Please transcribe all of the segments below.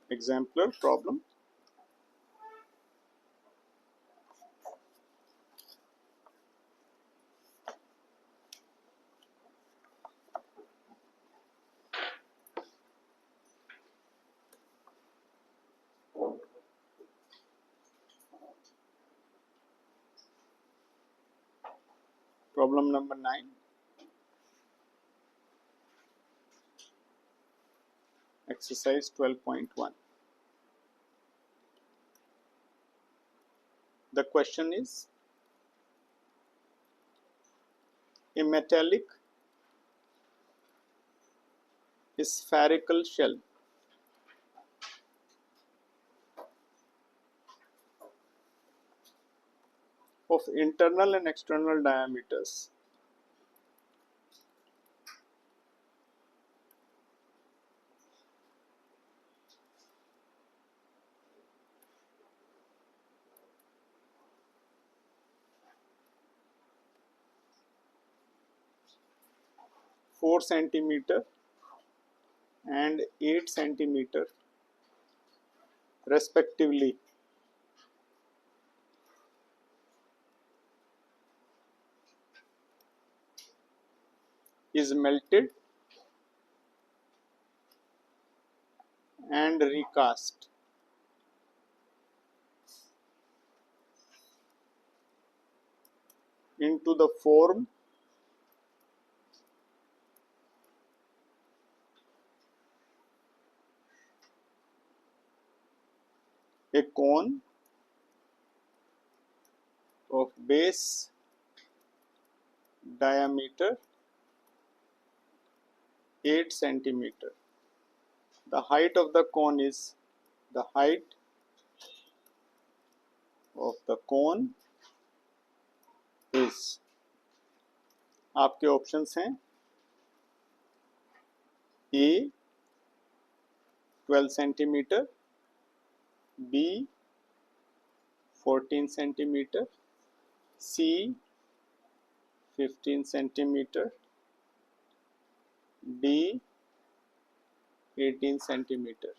Exemplar problem. Problem number 9. Exercise 12.1. The question is, a metallic spherical shell of internal and external diameters (4 centimeter and 8 centimeter respectively) is melted and recast into the form a cone of base diameter 8 centimeter. The height of the cone is आपके options हैं A 12 centimeter, B 14 centimeter, C 15 centimeter, D 18 centimeter.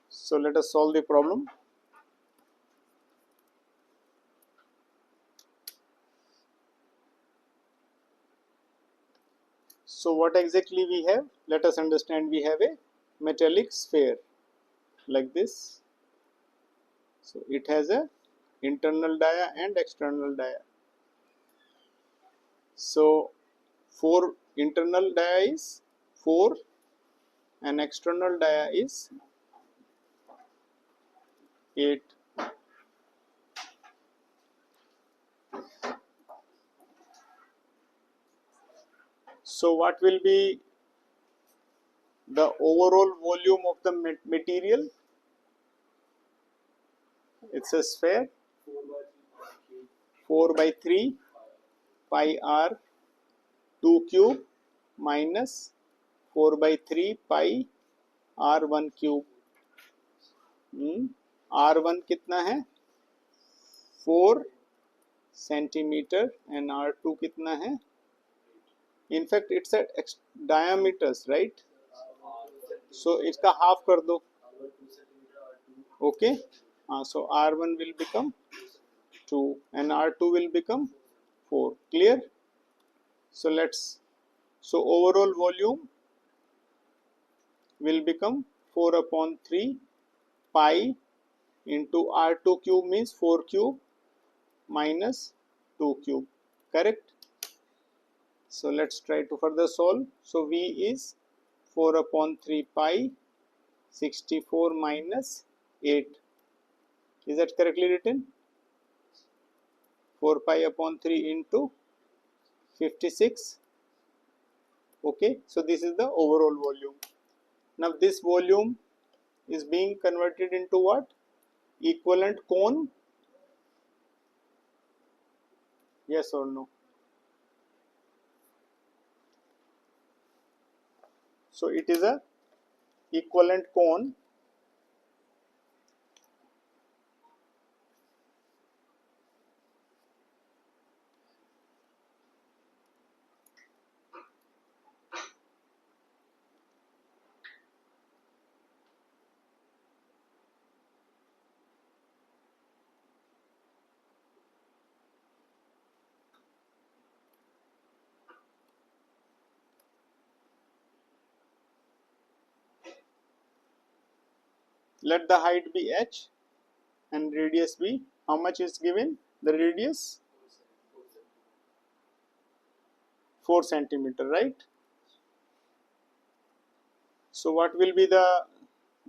So let us solve the problem. So what exactly we have? Let us understand. We have a metallic sphere like this. So it has a internal dia and external dia. So for internal dia is 4 and external dia is 8. So what will be the overall volume of the material? It's a sphere, 4 by 3 pi r 2 cube minus 4 by 3 pi r1 cube. r1 कितना है 4 centimeter and r2 कितना है? In fact it's at diameters, right? So इसका half कर दो. Okay, so r1 will become 2 and r2 will become 4. Clear? So overall volume will become 4 upon 3 pi into r2 cube means 4 cube minus 2 cube. Correct? So let's try to further solve. So V is 4 upon 3 pi 64 minus 8. Is that correctly written? 4 pi upon 3 into 56. Okay, so this is the overall volume. Now this volume is being converted into what? Equivalent cone? Yes or no? So it is a equivalent cone let the height be h and radius be, how much is given, the radius 4 centimeter, right? So what will be the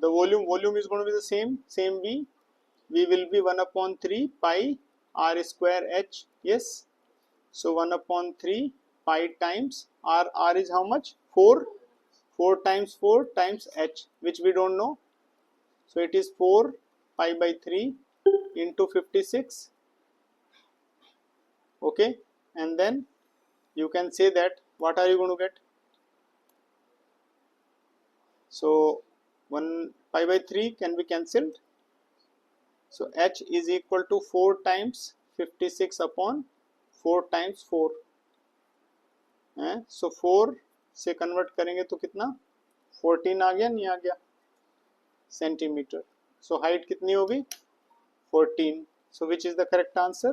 volume is going to be the same v will be 1 upon 3 pi r square h, yes. So 1 upon 3 pi times r is how much, 4 times 4 times h, which we don't know. So it is 4 pi by 3 into 56, okay. And then you can say that what are you going to get? So 1 pi by 3 can be cancelled. So h is equal to 4 times 56 upon 4 times 4. So 4 से convert करेंगे तो कितना, 14 आ गया, नहीं आ गया, centimetre. So height कितनी होगी, 14. So which is the correct answer,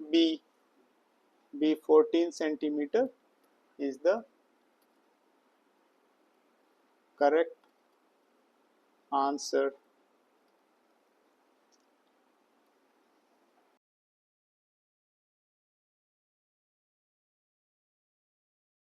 B 14 centimeter is the correct answer.